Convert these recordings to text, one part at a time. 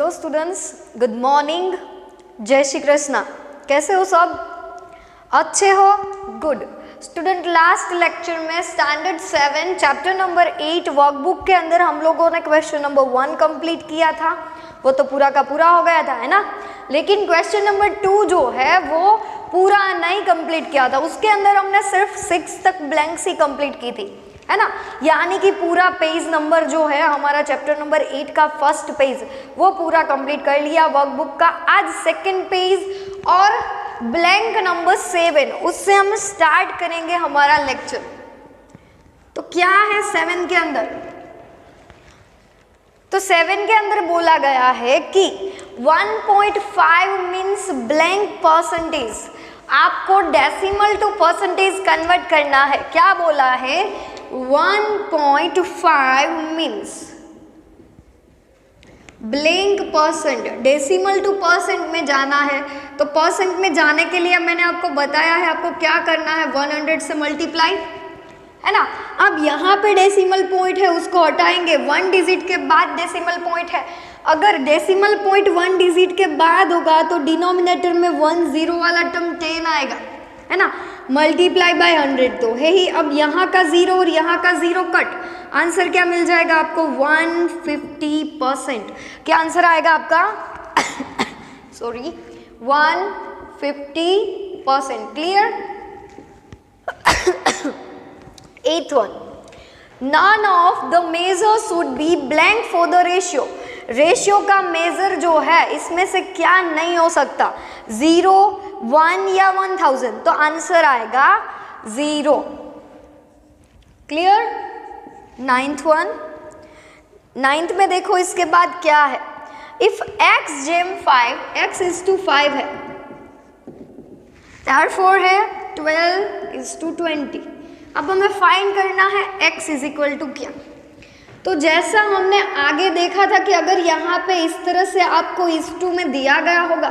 Hello students, good morning, जय श्री कृष्णा। कैसे हो सब? अच्छे हो? गुड। स्टूडेंट, लास्ट लेक्चर में स्टैंडर्ड 7 चैप्टर नंबर 8 वर्कबुक के अंदर हम लोगों ने क्वेश्चन नंबर 1 कंप्लीट किया था। वो तो पूरा का पूरा हो गया था, है ना। लेकिन क्वेश्चन नंबर 2 जो है वो पूरा नहीं कंप्लीट किया था। उसके अंदर हमने सिर्फ 6 तक ब्लैंक्स ही कंप्लीट की थी, है ना। यानी कि पूरा पेज नंबर जो है हमारा चैप्टर नंबर 8 का फर्स्ट पेज वो पूरा कंप्लीट कर लिया वर्कबुक का। आज सेकंड पेज और ब्लैंक नंबर 7 उससे हम स्टार्ट करेंगे हमारा लेक्चर। तो क्या है 7 के अंदर? तो 7 के अंदर बोला गया है कि 1.5 मीन्स ब्लैंक परसेंटेज। आपको डेसिमल टू परसेंटेज कन्वर्ट करना है। क्या बोला है? 1.5 means blank percent. Decimal two percent में जाना है, तो परसेंट में जाने के लिए मैंने आपको बताया है आपको क्या करना है, 100 से मल्टीप्लाई, है ना। अब यहाँ पे डेसिमल पॉइंट है, उसको हटाएंगे। 1 डिजिट के बाद डेसिमल पॉइंट है। अगर डेसिमल पॉइंट 1 डिजिट के बाद होगा तो डिनोमिनेटर में 1 0 वाला टर्म 10 आएगा, है ना। मल्टीप्लाई बाय 100 तो है ही। अब यहाँ का 0 और यहाँ का 0 कट, आंसर क्या मिल जाएगा आपको? 150%। क्या आंसर आएगा आपका? Sorry, 150%। Clear? 8th one, none of the measures should be blank for the ratio। Ratio का मेजर जो है इसमें से क्या नहीं हो सकता? 0, 1 या 1000। तो आंसर आएगा 0। क्लियर? 9th one, 9th में देखो इसके बाद क्या है। इफ x जेम 5, x is to 5 है, therefore है 12 is to 20। अब हमें फाइंड करना है x इज इक्वल टू क्या। तो जैसा हमने आगे देखा था कि अगर यहाँ पे इस तरह से आपको इस 2 में दिया गया होगा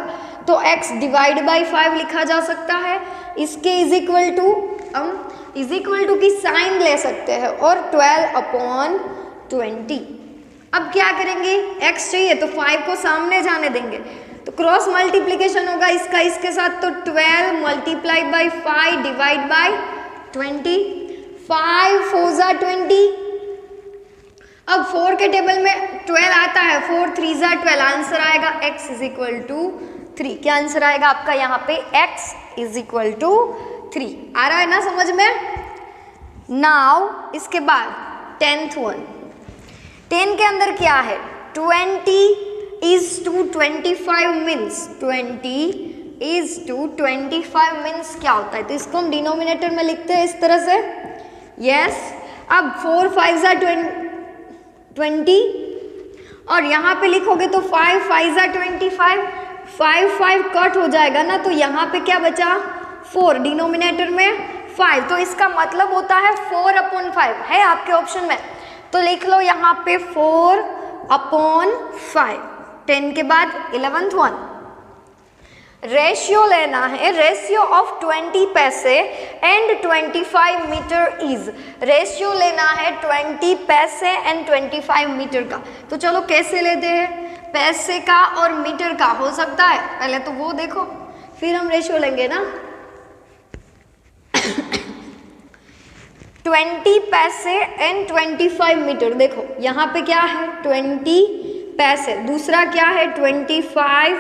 तो x डिवाइड बाई 5 लिखा जा सकता है। इसके इज इक्वल टू हम इज इक्वल टू की साइन ले सकते हैं और 12/20। अब क्या करेंगे? x चाहिए तो 5 को सामने जाने देंगे, तो क्रॉस मल्टीप्लीकेशन होगा इसका इसके साथ। तो 12 मल्टीप्लाइड बाई 5 डिवाइड बाई 20, 5 4 जा 20। अब 4 के टेबल में 12 आता है, 4 3 जा 12। आंसर आएगा x इज इक्वल टू 3। क्या आंसर आएगा आपका यहाँ पे? x is equal to 3। आ रहा है ना समझ में? नाउ इसके बाद 10th one, 10 के अंदर क्या है? 20 is to 25 means 20 is to 25 means क्या होता है? तो इसको हम डिनोमिनेटर में लिखते हैं इस तरह से। यस। अब 4 5 जा 20 और यहाँ पे लिखोगे तो 5 5 जा 25, 5 5 कट हो जाएगा ना, तो यहाँ पे क्या बचा? 4, डिनोमिनेटर में 5। तो इसका मतलब होता है 4/5 है आपके ऑप्शन में, तो लिख लो यहाँ पे 4/5। 10 के बाद 11th one, रेशियो लेना है। रेशियो ऑफ 20 पैसे एंड 25 मीटर इज। रेशियो लेना है 20 पैसे एंड 25 मीटर का। तो चलो कैसे लेते हैं? पैसे का और मीटर का हो सकता है, पहले तो वो देखो फिर हम रेशियो लेंगे ना। 20 पैसे एंड 25 मीटर। देखो यहाँ पे क्या है? 20 पैसे, दूसरा क्या है? 25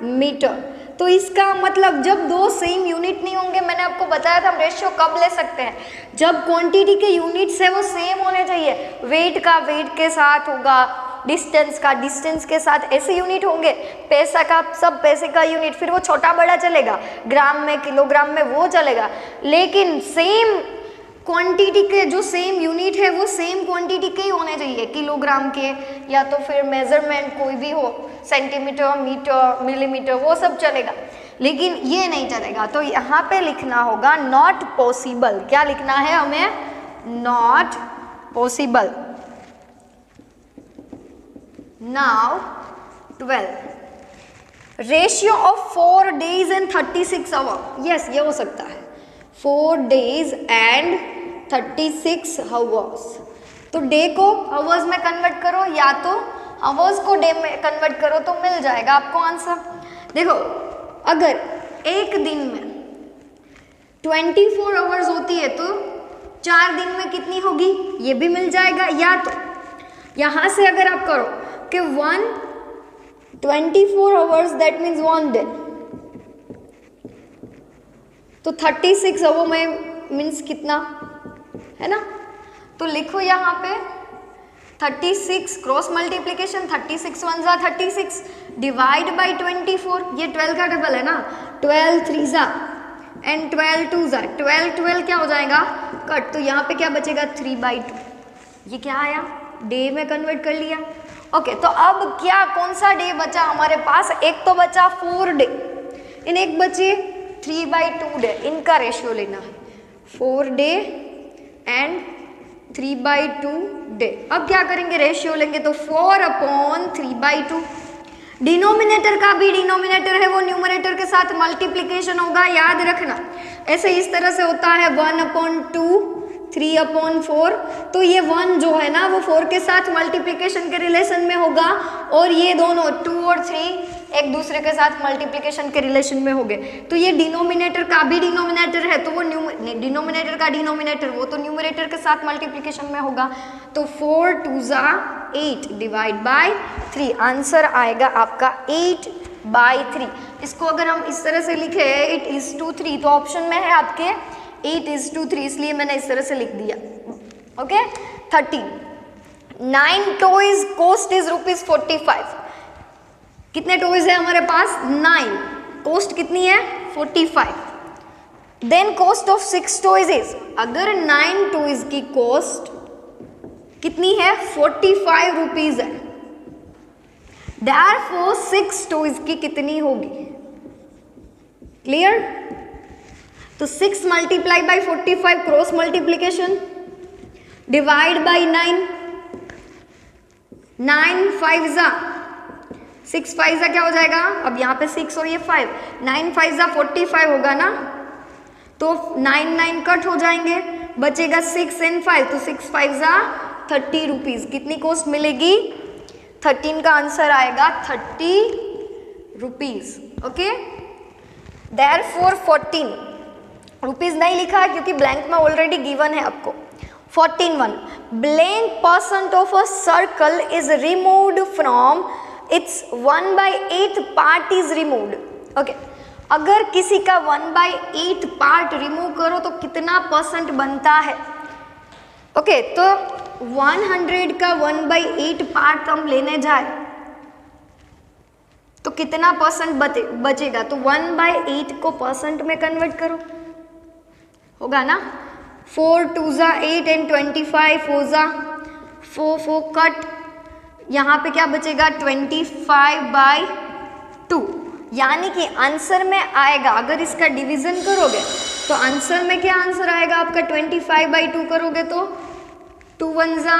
मीटर। तो इसका मतलब जब दो सेम यूनिट नहीं होंगे, मैंने आपको बताया था हम रेशियो कब ले सकते हैं? जब क्वांटिटी के यूनिट्स है वो सेम होने चाहिए। वेट का वेट के साथ होगा, डिस्टेंस का डिस्टेंस के साथ, ऐसे यूनिट होंगे। पैसा का सब पैसे का यूनिट, फिर वो छोटा बड़ा चलेगा, ग्राम में किलोग्राम में वो चलेगा, लेकिन सेम क्वांटिटी के जो सेम यूनिट है वो सेम क्वांटिटी के ही होने चाहिए, किलोग्राम के या तो फिर मेजरमेंट कोई भी हो, सेंटीमीटर मीटर मिलीमीटर वो सब चलेगा, लेकिन ये नहीं चलेगा। तो यहाँ पे लिखना होगा नॉट पॉसिबल। क्या लिखना है हमें? Not possible. Now 12, ratio of 4 days and 36 hour. Yes, ये हो सकता है 4 days एंड 36 आवर्स। तो डे को आवर्स में कन्वर्ट करो या तो आवर्स को डे में कन्वर्ट करो तो मिल जाएगा आपको आंसर। देखो अगर एक दिन में 24 आवर्स होती है तो 4 दिन में कितनी होगी ये भी मिल जाएगा। या तो यहाँ से अगर आप करो कि 24 आवर्स दैट मीन्स 1 डे, तो 36 आवर में मीन्स कितना है ना, तो लिखो यहाँ पे 36 क्रॉस मल्टीप्लीकेशन 36 1 जा 36 डिवाइड बाई 24, ये 12 का डबल है ना, 12 3 जा एंड 12 2 जा, 12 क्या हो जाएगा कट, तो यहाँ पे क्या बचेगा 3/2, ये क्या आया डे में कन्वर्ट कर लिया। ओके तो अब क्या कौन सा डे बचा हमारे पास, एक तो बचा 4 डे इन एक बचे 3/2 डे, इनका रेशियो लेना है 4 डे एंड 3/2 डे। अब क्या करेंगे रेशियो लेंगे तो 4/3/2, डिनोमिनेटर का भी डिनोमिनेटर है वो न्यूमरेटर के साथ मल्टीप्लिकेशन होगा, याद रखना। ऐसे इस तरह से होता है 1/2 3/4, तो ये 1 जो है ना वो 4 के साथ मल्टीप्लिकेशन के रिलेशन में होगा और ये दोनों 2 और 3 एक दूसरे के साथ मल्टीप्लिकेशन के रिलेशन में हो गए। तो ये डिनोमिनेटर का भी डिनोमिनेटर है तो वो डिनोमिनेटर का डिनोमिनेटर वो तो न्यूमरेटर के साथ मल्टीप्लिकेशन में होगा। तो 4 2 जा 8 डिवाइड बाय 3, आंसर आएगा आपका 8/3। इसको अगर हम इस तरह से लिखे 8:3 तो ऑप्शन में है आपके 8:3, इसलिए मैंने इस तरह से लिख दिया। ओके 13 9 टॉयज कॉस्ट इज ₹45, कितने टॉयज है हमारे पास 9, कॉस्ट कितनी है 45। Then cost of 6 toys is, अगर 9 टॉयज की कॉस्ट कितनी है 45 रुपीज है, देयरफॉर 6 टॉयज की कितनी होगी, क्लियर। तो 6 multiply by 45 cross multiplication divide by 9, 9 5 जा 6 5 जा क्या हो जाएगा, अब यहाँ पे 6 और ये 5, 9 5 जा 45 होगा ना, तो 9 9 कट हो जाएंगे, बचेगा 6 एंड 5, तो 6 5 जा 30 रुपीज, कितनी कॉस्ट मिलेगी 13 का आंसर आएगा 30 रुपीज। ओके देयरफॉर 14 रुपीज नहीं लिखा क्योंकि ब्लैंक में ऑलरेडी गिवन है आपको। 14 blank percent of a circle is removed from its 1/8 part is removed. Okay अगर किसी का 1/8 पार्ट रिमूव करो तो कितना परसेंट बनता है। ओके तो 100 का 1/8 पार्ट हम लेने जाए तो कितना परसेंट बचेगा, तो 1/8 को परसेंट में कन्वर्ट करो, होगा ना। 4 2 जा 8 एंड 25 4 जा 4 कट, यहाँ पे क्या बचेगा 25/2, यानी कि आंसर में आएगा, अगर इसका डिवीजन करोगे तो आंसर में क्या आंसर आएगा आपका 25/2 करोगे तो 2 1 जा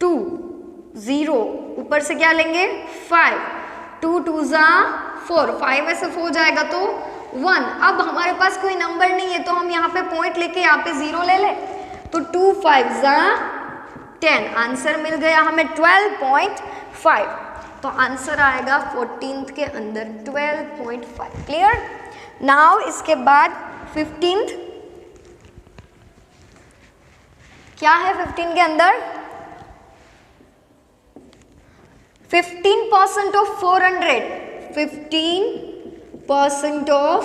2 0, ऊपर से क्या लेंगे 5, 2 2 जा 4, 5 में से 4 जाएगा तो 1। अब हमारे पास कोई नंबर नहीं है तो हम यहाँ पे पॉइंट लेके यहाँ पे 0 ले ले, तो 2 5 जा 10, आंसर मिल गया हमें 12.5, तो आंसर आएगा 14th के अंदर 12.5। क्लियर। नाउ इसके बाद 15th क्या है, 15 के अंदर 15% ऑफ 400, 15% ऑफ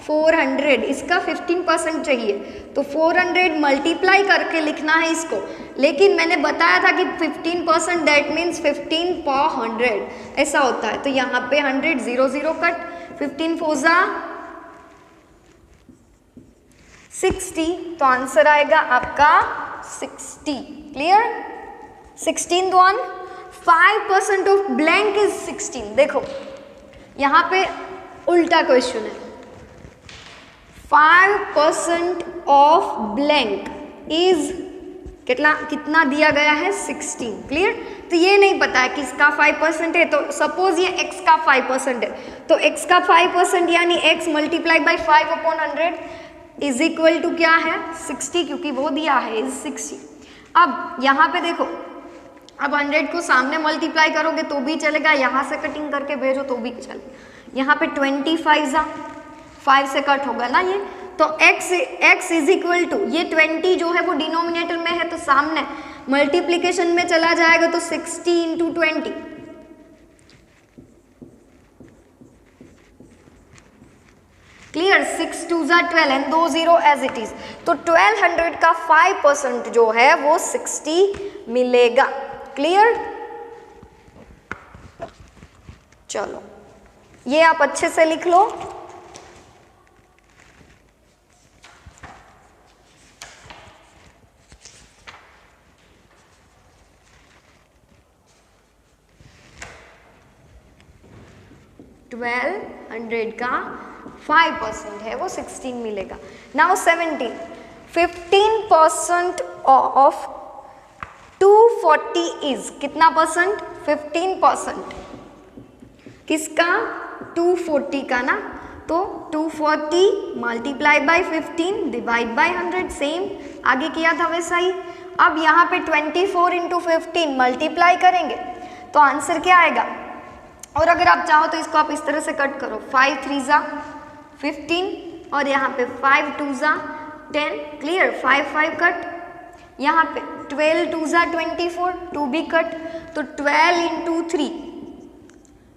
400, इसका 15% चाहिए तो 400 मल्टीप्लाई करके लिखना है इसको, लेकिन मैंने बताया था कि 15% दैट मीन्स 15/100 ऐसा होता है, तो यहाँ पे 100 0 0 कट, 15 4 जा 60, तो आंसर आएगा आपका 60। Clear. 16th one 5% of blank is 16। देखो यहाँ पे उल्टा क्वेश्चन है, 5% ऑफ ब्लैंक इज कितना दिया गया है 16। क्लियर। तो ये नहीं पता है कि इसका 5% है, तो सपोज ये x का 5% है, तो x का 5% यानी x multiply by 5/100 is equal to क्या है 60, क्योंकि वो दिया है इज 60। अब यहाँ पे देखो अब 100 को सामने मल्टीप्लाई करोगे तो भी चलेगा, यहाँ से कटिंग करके भेजो तो भी चलेगा। यहाँ पे 25 5 से कट होगा ना ये, तो x इज इक्वल टू ये 20 जो है वो डिनोमिनेटर में है तो सामने मल्टीप्लीकेशन में चला जाएगा, तो 60 into 20 clear, 6 2 12 and 2 0 as it is. तो 1200 का 5% जो है वो 60 मिलेगा। क्लियर, चलो ये आप अच्छे से लिख लो। $1200 का 5% है वो 16 मिलेगा। नाउ 17, 15% ऑफ 240 इज कितना परसेंट? 15%। किसका? 240 का ना, तो 240 multiply by 15 divide by 100, same आगे किया था वैसा ही। अब यहाँ पे 24 इंटू 15 मल्टीप्लाई करेंगे तो आंसर क्या आएगा? और अगर आप चाहो तो इसको आप इस तरह से कट करो, 5 3 15 और यहाँ पे 5 2 10, क्लियर, 5 5 कट, यहाँ पे 12 2 24, 2 भी कट, तो 12 इंटू 3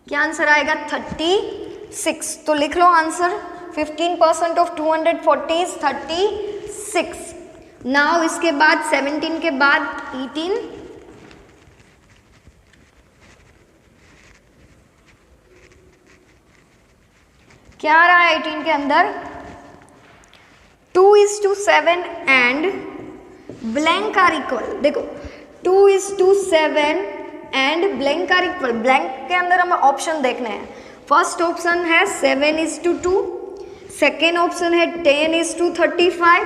क्या आंसर आएगा? 36। तो लिख लो आंसर, 15% ऑफ 240 इज 36। नाउ इसके बाद 17 के बाद 18, क्या आ रहा है 18 के अंदर? 2:7 एंड ब्लैंक आर इक्वल। देखो 2:7 and blank are equal, blank के अंदर हमें ऑप्शन देखने हैं। फर्स्ट ऑप्शन है 7:2, सेकेंड ऑप्शन है 10:35,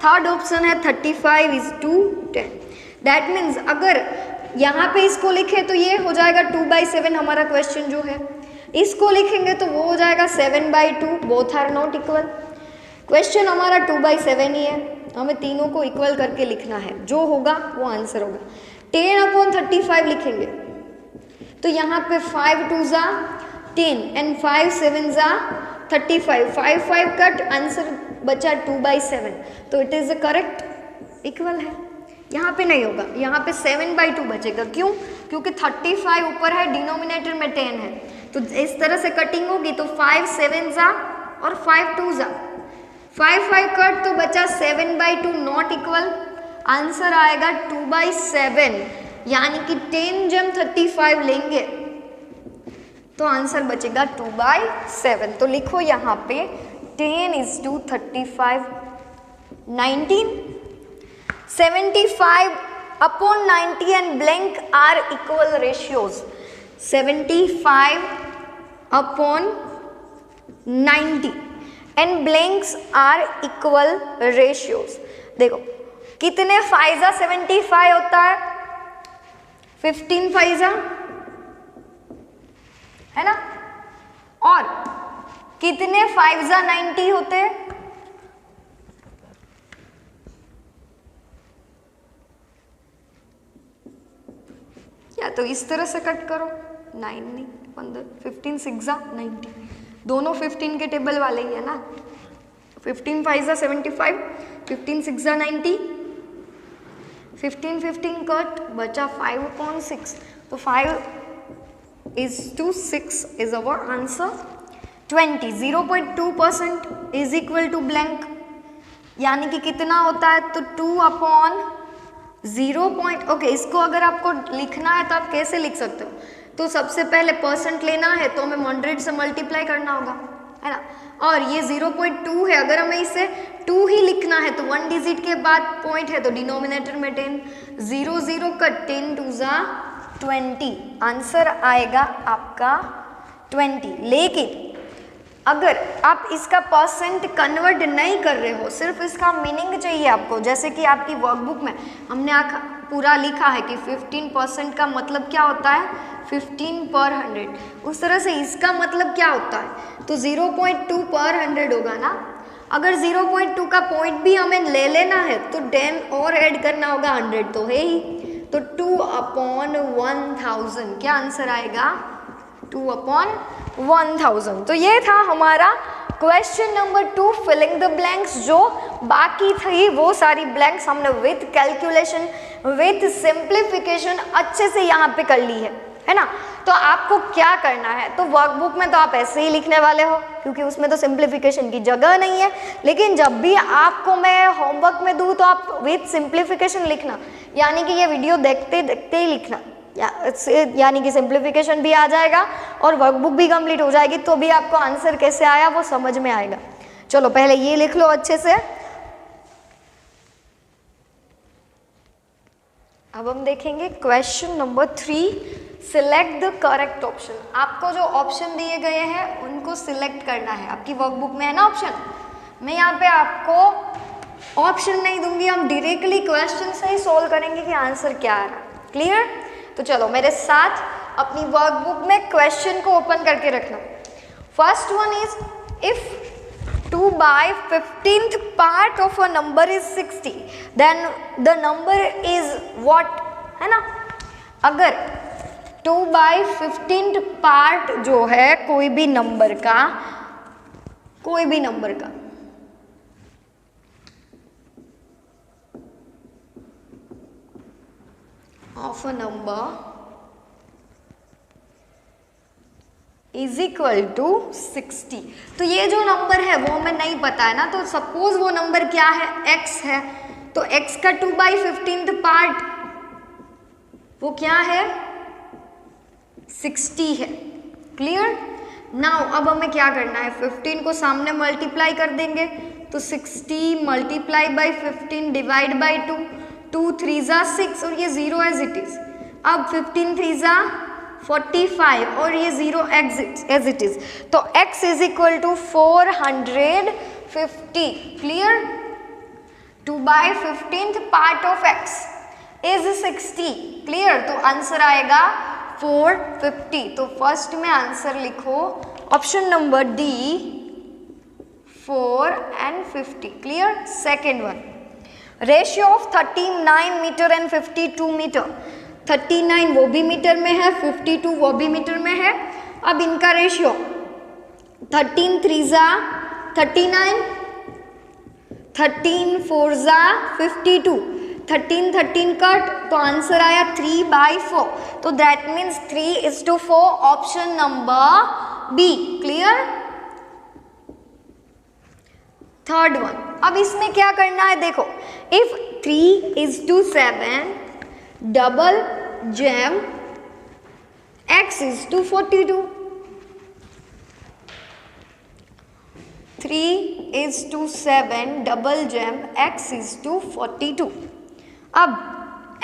थर्ड ऑप्शन है 35:10। दैट मीन्स अगर यहाँ पे इसको लिखे तो ये हो जाएगा 2/7 हमारा क्वेश्चन जो है, इसको लिखेंगे तो वो हो जाएगा 7/2, both are not equal. Question हमारा 2/7 ही है, हमें तीनों को इक्वल करके लिखना है, जो होगा वो आंसर होगा। 10/35 लिखेंगे तो यहाँ पे 5 2 10 एंड 5 7 35, 5 5 कट, आंसर बचा 2/7, तो इट इज करेक्ट, इक्वल है। यहाँ पे नहीं होगा, यहाँ पे 7/2 बचेगा। क्यों? क्योंकि 35 ऊपर है, डिनोमिनेटर में 10 है, तो इस तरह से कटिंग होगी तो 5 7 और 5 2 5 5 कट, तो बचा 7/2 नॉट इक्वल, आंसर आएगा 2/7, यानी कि 10 जम 35 लेंगे तो आंसर बचेगा 2/7। तो लिखो यहाँ पे 10:35 19, 75/90 and blank are equal ratios। 75/90 and blanks are equal ratios। देखो कितने 5 75 होता है? 15 5 है ना, और कितने 5 90 होते हैं? या तो इस तरह से कट करो, 9 नहीं 15, 15 6 90, दोनों 15 के टेबल वाले ही है ना। 15 5 75, 15 6 90, 15 15 कट, बचा 5/6, तो 5:6 is our answer। 20 0.2% is equal to blank, यानी कि कितना होता है? तो 2/0. ओके, इसको अगर आपको लिखना है तो आप कैसे लिख सकते हो? तो सबसे पहले परसेंट लेना है तो हमें 100 से मल्टीप्लाई करना होगा, है ना, और ये 0.2 है, अगर हमें इसे 2 ही लिखना है तो 1 डिजिट के बाद पॉइंट है तो डिनोमिनेटर में 10, 0 0 का 10 2 20, आंसर आएगा आपका 20। लेकिन अगर आप इसका परसेंट कन्वर्ट नहीं कर रहे हो, सिर्फ इसका मीनिंग चाहिए आपको, जैसे कि आपकी वर्कबुक में हमने पूरा लिखा है कि 15% का मतलब क्या होता है? 15/100, उस तरह से इसका मतलब क्या होता है? तो 0.2/100 होगा ना। अगर 0.2 का पॉइंट भी हमें ले लेना है तो 10 और ऐड करना होगा, 100 तो है ही, तो 2/1000, क्या आंसर आएगा 2/1000। तो ये था हमारा question number 2 filling the blanks. जो बाकी थी वो सारी ब्लैंक्स हमने विथ कैलकुलेशन विथ सिंप्लीफिकेशन अच्छे से यहाँ पे कर ली है ना। तो आपको क्या करना है, तो वर्कबुक में तो आप ऐसे ही लिखने वाले हो क्योंकि उसमें तो सिंप्लीफिकेशन की जगह नहीं है, लेकिन जब भी आपको मैं होमवर्क में दूँ तो आप विथ सिंप्लीफिकेशन लिखना, यानी कि ये वीडियो देखते देखते ही लिखना, यानी कि सिंप्लीफिकेशन भी आ जाएगा और वर्कबुक भी कंप्लीट हो जाएगी, तो भी आपको आंसर कैसे आया वो समझ में आएगा। चलो पहले ये लिख लो अच्छे से। अब हम देखेंगे question number 3, select the correct option. आपको जो ऑप्शन दिए गए हैं उनको सिलेक्ट करना है। आपकी वर्कबुक में है ना ऑप्शन, मैं यहाँ पे आपको ऑप्शन नहीं दूंगी, हम डायरेक्टली क्वेश्चन से ही सोल्व करेंगे कि आंसर क्या आ रहा। क्लियर? तो चलो मेरे साथ अपनी वर्कबुक में क्वेश्चन को ओपन करके रखना। First one is, if 2/15th part of a number is 60 then the number is what, है ना। अगर 2/15th पार्ट जो है कोई भी नंबर का of a number is equal to 60, तो ये जो नंबर है वो हमें नहीं पता है ना, तो सपोज वो नंबर क्या है, x है, तो x का 2/15th पार्ट वो क्या है 60 है। क्लियर? नाउ अब हमें क्या करना है, 15 को सामने मल्टीप्लाई कर देंगे, तो 60 मल्टीप्लाई बाई 15 डिवाइड बाई 2, 2 3 जा 6 और ये 0 एज इट इज। अब 15 3 जा 45 और ये 0 एज इट इज, तो x is equal to 450। Clear? 2/15th part of x is 60। Clear? तो आंसर आएगा 450। तो फर्स्ट में आंसर लिखो option number D 4 and 50। Clear? Second one, ratio of 39 metre and 52 metre. 39 वो भी मीटर में है, 52 वो भी मीटर में है। अब इनका रेशियो 13 3 जा 39, 13 4 जा 52, 13 13 कट, तो आंसर आया 3/4। तो that means 3:4, option number B. Clear? Third one, अब इसमें क्या करना है, देखो, if 3:7 double jam x is to 42, 3:7 double jam x is to 42। अब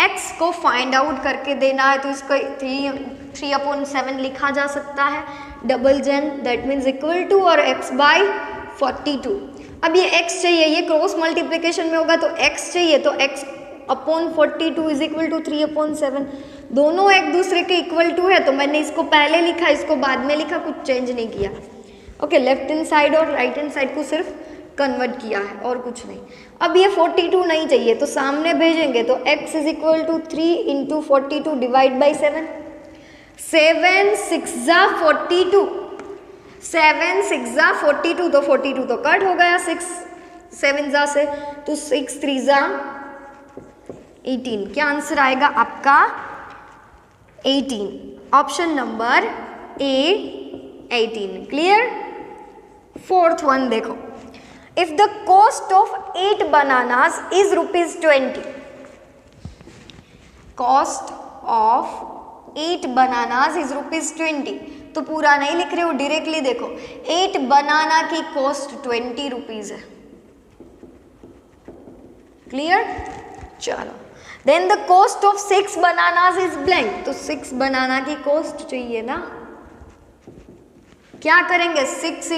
x को फाइंड आउट करके देना है, तो इसको 3/7 लिखा जा सकता है, double jam that means equal to और x/42। अब ये x चाहिए, ये क्रॉस मल्टीप्लिकेशन में होगा तो x चाहिए, तो x/42 इज इक्वल टू 3/7। दोनों एक दूसरे के इक्वल टू है, तो मैंने इसको पहले लिखा, इसको बाद में लिखा, कुछ चेंज नहीं किया। ओके, लेफ्ट हैंड साइड और राइट हैंड साइड को सिर्फ कन्वर्ट किया है और कुछ नहीं। अब ये 42 नहीं चाहिए, तो सामने भेजेंगे, तो x is equal to 3 × 42 divide by 7, 7 6 जा 42, 7 6 जा 42, तो 42 तो कट हो गया 6 7 जा से, तो 6 3 जा 18। क्या आंसर आएगा आपका 18, option number A 18। Clear? Fourth one देखो, if the cost of 8 bananas is ₹20, cost of 8 bananas is ₹20, तो पूरा नहीं लिख रहे हो, डायरेक्टली देखो 8 बनाना की कॉस्ट 20 रुपीज है। क्लियर? चलो, then the cost of 6 bananas is blank, तो 6 बनाना की कॉस्ट चाहिए ना, क्या करेंगे 6 ×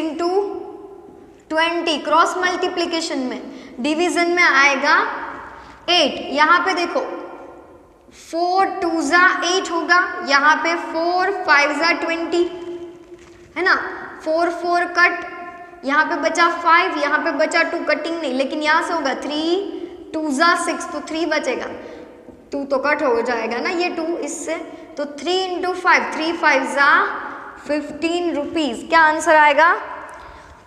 20 क्रॉस मल्टीप्लिकेशन में, डिवीजन में आएगा 8, यहाँ पे देखो 4 2 जा 8 होगा, यहाँ पे 4 5 जा 20 है ना, 4 4 कट, यहाँ पे बचा 5, यहाँ पे बचा 2, कटिंग नहीं, लेकिन यहाँ से होगा 3 2 जा 6, तो 3 बचेगा, 2 तो कट हो जाएगा ना ये 2 इससे, तो 3 इंटू 5, 3 5 जा 15 रुपीज। क्या आंसर आएगा?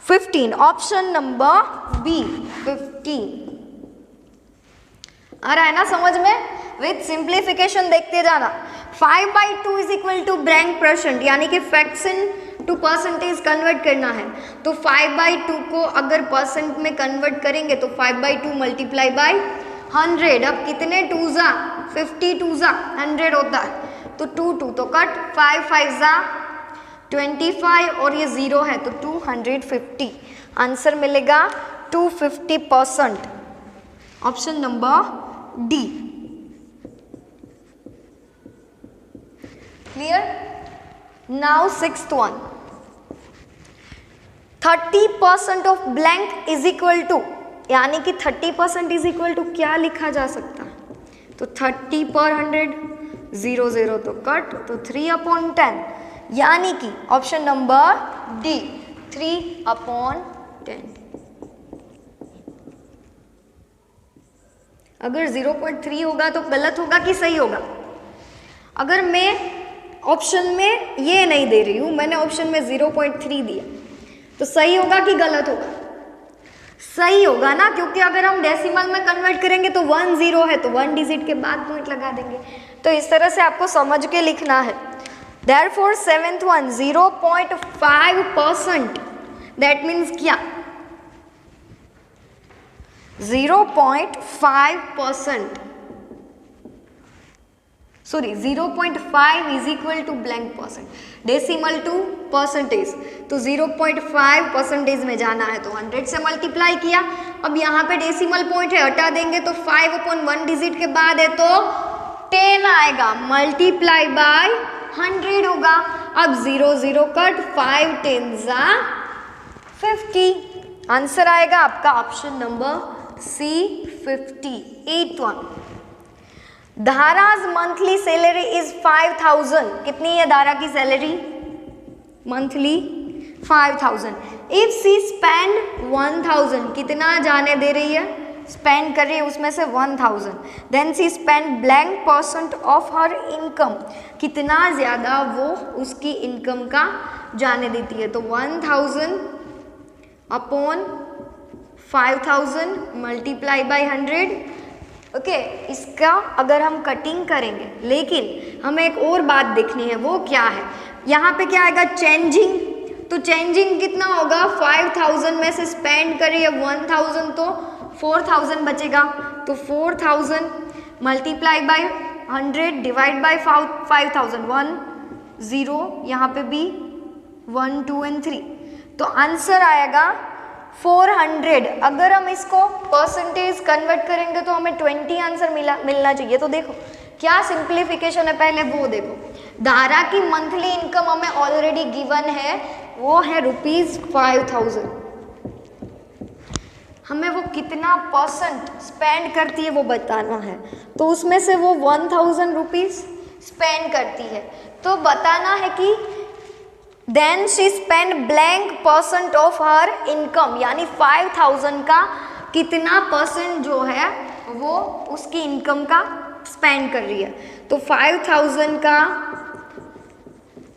15। Option number B 15। आ रहा है ना समझ में? विथ सिंप्लीफिकेशन देखते जाना। 5/2 is equal to blank percent, यानी कि फ्रैक्शन टू परसेंटेज कन्वर्ट करना है। तो 5/2 को अगर परसेंट में कन्वर्ट करेंगे तो 5/2 मल्टीप्लाई बाय 100। अब कितने 2 जा 50, 2 जा 100 होता है, तो 2 2 तो कट, 5 5 जा 25 और ये 0 है तो 250। आंसर मिलेगा 250%। Option number D. Clear? Now 6th one। 30% of blank is equal to, यानी कि 30% इज इक्वल टू क्या लिखा जा सकता है? तो 30 पर 100, 0 0 तो कट, तो 3/10, यानी कि ऑप्शन नंबर डी 3/10। अगर 0.3 होगा तो गलत होगा कि सही होगा? अगर मैं ऑप्शन में ये नहीं दे रही हूँ, मैंने ऑप्शन में 0.3 दिया, तो सही होगा कि गलत होगा? सही होगा ना, क्योंकि अगर हम डेसिमल में कन्वर्ट करेंगे तो 1 0 है, तो 1 डिजिट के बाद पॉइंट लगा देंगे। तो इस तरह से आपको समझ के लिखना है। Therefore 7th one 0.5%, that means क्या? 0.5%, sorry 0.5 is equal to blank percent, decimal to percentage, तो 0.5% में जाना है तो 100 से मल्टीप्लाई किया। अब यहाँ पे डेसिमल पॉइंट है, हटा देंगे तो 5/1 डिजिट के बाद है तो 10 आएगा, मल्टीप्लाई बाय 100 होगा। अब 0 0 कट, 5 10 जा 50। आंसर आएगा आपका option number C 50। 8th one। Dhara's monthly salary is 5000। कितनी है दारा की salary monthly? 5000। If she spend 1000, कितना जाने दे रही है? स्पेंड कर रही है उसमें से 1000। Then she spend blank percent of her income, कितना ज़्यादा वो उसकी इनकम का जाने देती है? तो 1000 अपॉन 5000 मल्टीप्लाई बाय 100। ओके, इसका अगर हम कटिंग करेंगे, लेकिन हमें एक और बात देखनी है, वो क्या है? यहाँ पे क्या आएगा? चेंजिंग। तो चेंजिंग कितना होगा? 5000 में से स्पेंड करिए 1000 तो 4000 बचेगा, तो 4000 मल्टीप्लाई बाय 100 डिवाइड बाय 5000, 1 0, यहाँ पे भी 1 2 and 3, तो आंसर आएगा 400। अगर हम इसको परसेंटेज कन्वर्ट करेंगे तो हमें 20 आंसर मिलना चाहिए। तो देखो क्या सिंप्लीफिकेशन है, पहले वो देखो। दारा की मंथली इनकम हमें ऑलरेडी गिवन है, वो है ₹5000। हमें वो कितना परसेंट स्पेंड करती है वो बताना है, तो उसमें से वो 1000 रुपीज़ स्पेंड करती है, तो बताना है कि then she spend blank percent of her income, यानी 5000 का कितना परसेंट जो है वो उसकी इनकम का स्पेंड कर रही है। तो 5000 का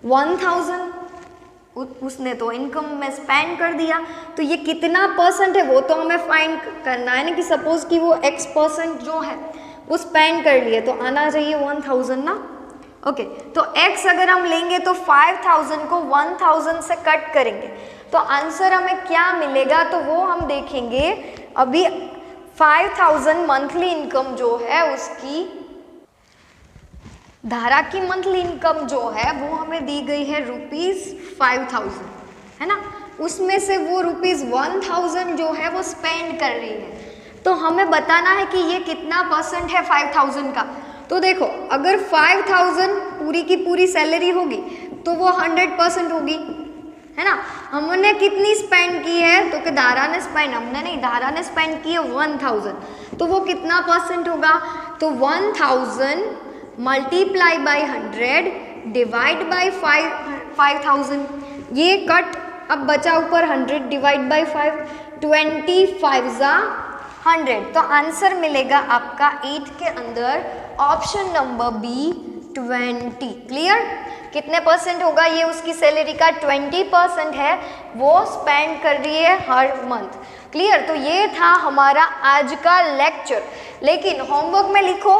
1000 उसने तो इनकम में स्पेंड कर दिया, तो ये कितना परसेंट है वो तो हमें फाइंड करना है ना, कि सपोज कि वो x% जो है वो स्पेंड कर लिए, तो आना चाहिए 1000 ना। ओके, तो x अगर हम लेंगे तो 5000 को 1000 से कट करेंगे तो आंसर हमें क्या मिलेगा, तो वो हम देखेंगे। अभी 5000 मंथली इनकम जो है उसकी, धारा की मंथली इनकम जो है वो हमें दी गई है ₹5000, है ना। उसमें से वो ₹1000 जो है वो स्पेंड कर रही है, तो हमें बताना है कि ये कितना परसेंट है 5000 का। तो देखो अगर 5000 पूरी की पूरी सैलरी होगी तो वो 100% होगी, है ना। हमने कितनी स्पेंड की है, तो कि धारा ने स्पेंड, हमने नहीं, धारा ने स्पेंड की है 1000, तो वो कितना परसेंट होगा, तो 1000 मल्टीप्लाई बाय 100 डिवाइड बाय 5000, ये कट, अब बचा ऊपर 100 डिवाइड बाय 5, 25 जा 100। तो आंसर मिलेगा आपका 8 के अंदर ऑप्शन नंबर बी 20। क्लियर? कितने परसेंट होगा ये उसकी सैलरी का? 20% है, वो स्पेंड कर रही है हर मंथ। क्लियर? तो ये था हमारा आज का लेक्चर। लेकिन होमवर्क में लिखो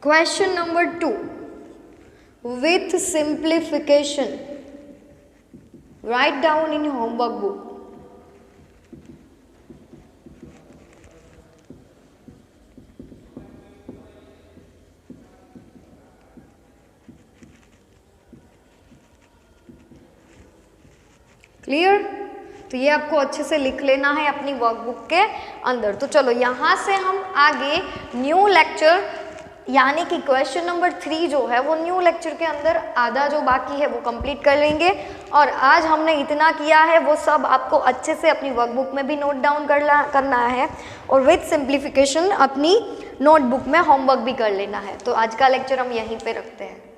question number 2 with simplification write down in homework book. Clear? तो ये आपको अच्छे से लिख लेना है अपनी वर्कबुक के अंदर। तो चलो यहाँ से हम आगे न्यू लेक्चर यानी कि क्वेश्चन नंबर 3 जो है वो न्यू लेक्चर के अंदर आधा जो बाकी है वो कंप्लीट कर लेंगे। और आज हमने इतना किया है वो सब आपको अच्छे से अपनी वर्कबुक में भी नोट डाउन करना है और विथ सिंप्लीफिकेशन अपनी नोटबुक में होमवर्क भी कर लेना है। तो आज का लेक्चर हम यहीं पे रखते हैं।